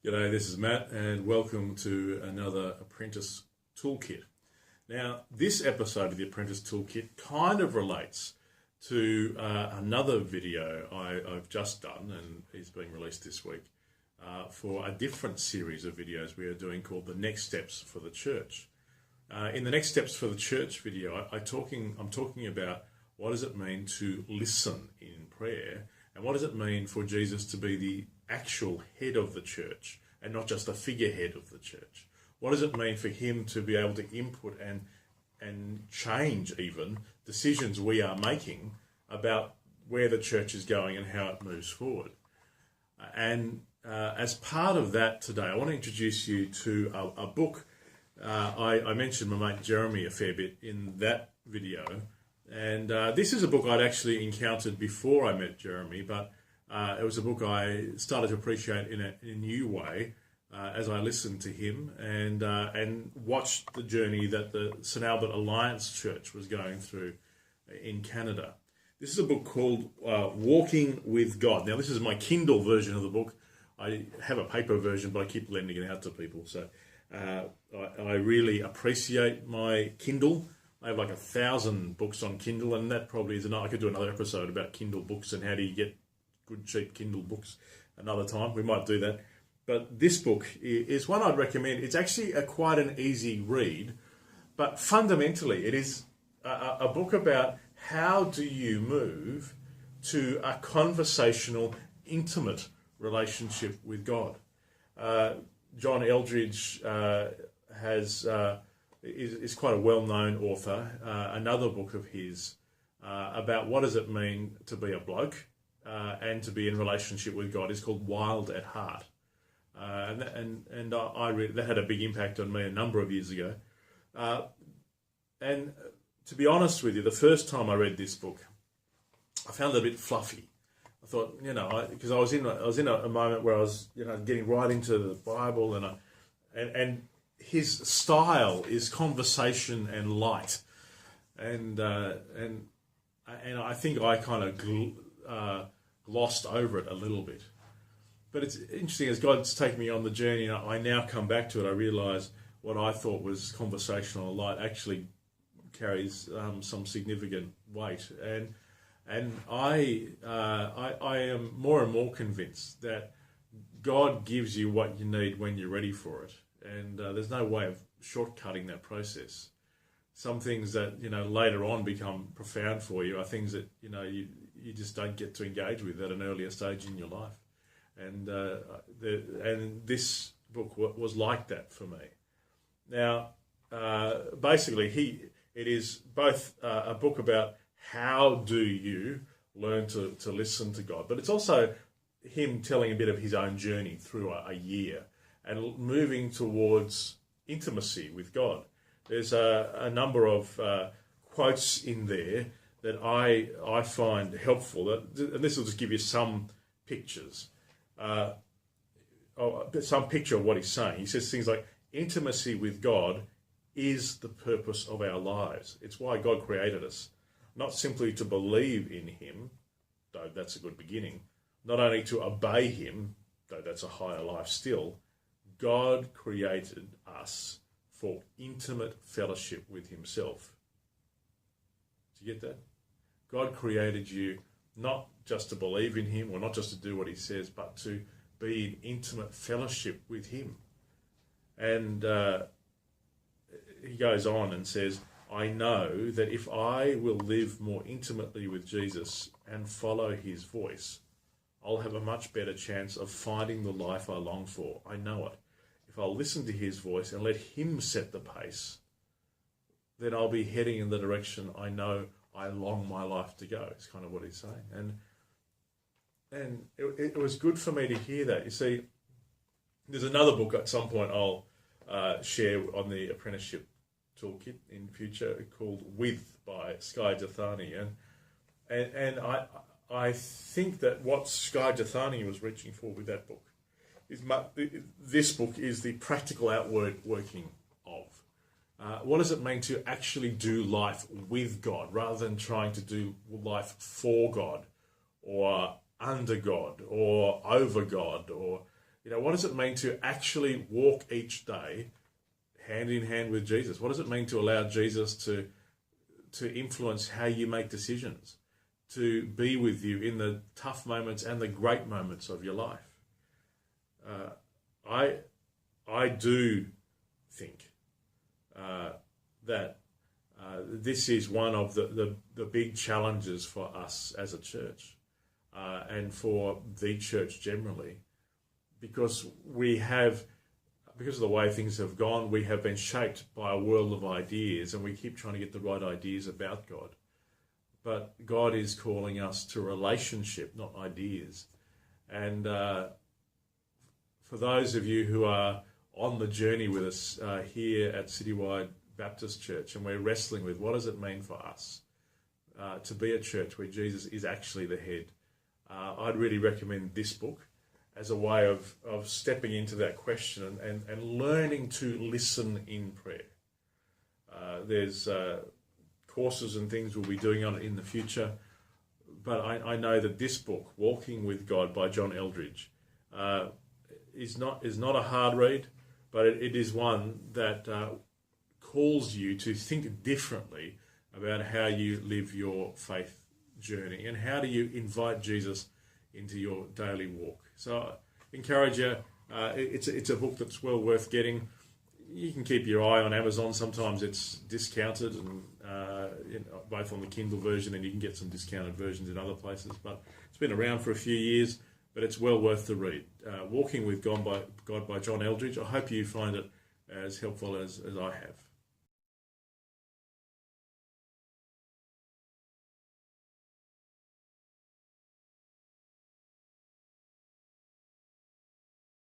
G'day, this is Matt, and welcome to another Apprentice Toolkit. Now, this episode of the Apprentice Toolkit kind of relates to another video I've just done, and is being released this week, for a different series of videos we are doing called The Next Steps for the Church. In the Next Steps for the Church video, I'm talking about what does it mean to listen in prayer, and what does it mean for Jesus to be the actual head of the church and not just a figurehead of the church. What does it mean for him to be able to input and change even decisions we are making about where the church is going and how it moves forward? And as part of that today, I want to introduce you to a book. I mentioned my mate Jeremy a fair bit in that video. And this is a book I'd actually encountered before I met Jeremy, but it was a book I started to appreciate in a new way as I listened to him and watched the journey that the St Albert Alliance Church was going through in Canada. This is a book called Walking with God. Now, this is my Kindle version of the book. I have a paper version, but I keep lending it out to people. So I really appreciate my Kindle. I have like 1,000 books on Kindle, and that probably is enough. I could do another episode about Kindle books and how do you get good, cheap Kindle books another time. We might do that. But this book is one I'd recommend. It's actually quite an easy read, but fundamentally it is a book about how do you move to a conversational, intimate relationship with God. John Eldridge is quite a well-known author. Another book of his about what does it mean to be a bloke and to be in relationship with God is called Wild at Heart. And I read that had a big impact on me a number of years ago. And to be honest with you, the first time I read this book, I found it a bit fluffy. I thought, because I was in a moment where I was, getting right into the Bible, and his style is conversation and light, and I think I kind of glossed over it a little bit. But it's interesting, as God's taken me on the journey, and I now come back to it, I realise what I thought was conversational light actually carries some significant weight. And I am more and more convinced that God gives you what you need when you're ready for it. And there's no way of shortcutting that process. Some things that, later on become profound for you are things that, you just don't get to engage with at an earlier stage in your life. And this book was like that for me. Now, basically, it is both a book about how do you learn to listen to God, but it's also him telling a bit of his own journey through a year and moving towards intimacy with God. There's a number of quotes in there that I find helpful, and this will just give you some pictures. Some picture of what he's saying. He says things like, intimacy with God is the purpose of our lives. It's why God created us. Not simply to believe in him, though that's a good beginning. Not only to obey him, though that's a higher life still. God created us for intimate fellowship with himself. Do you get that? God created you not just to believe in him or not just to do what he says, but to be in intimate fellowship with him. And he goes on and says, I know that if I will live more intimately with Jesus and follow his voice, I'll have a much better chance of finding the life I long for. I know it. If I'll listen to his voice and let him set the pace, then I'll be heading in the direction I know I long my life to go. It's kind of what he's saying. And it was good for me to hear that. You see, there's another book at some point I'll share on the apprenticeship toolkit in future called With by Skye Jethani. And I think that what Skye Jethani was reaching for with that book is this book is the practical outward working of. What does it mean to actually do life with God rather than trying to do life for God or under God or over God or What does it mean to actually walk each day hand in hand with Jesus? What does it mean to allow Jesus to influence how you make decisions, to be with you in the tough moments and the great moments of your life? I do think that this is one of the big challenges for us as a church and for the church generally, because of the way things have gone, we have been shaped by a world of ideas, and we keep trying to get the right ideas about God. But God is calling us to relationship, not ideas. And for those of you who are on the journey with us here at Citywide Baptist Church, and we're wrestling with what does it mean for us to be a church where Jesus is actually the head, I'd really recommend this book as a way of stepping into that question and learning to listen in prayer. There's courses and things we'll be doing on it in the future, but I know that this book, Walking with God by John Eldridge, is not a hard read, but it is one that calls you to think differently about how you live your faith journey and how do you invite Jesus into your daily walk. So I encourage you, it's a book that's well worth getting. You can keep your eye on Amazon. Sometimes it's discounted, and both on the Kindle version, and you can get some discounted versions in other places. But it's been around for a few years, but it's well worth the read. Walking with God by John Eldridge. I hope you find it as helpful as I have.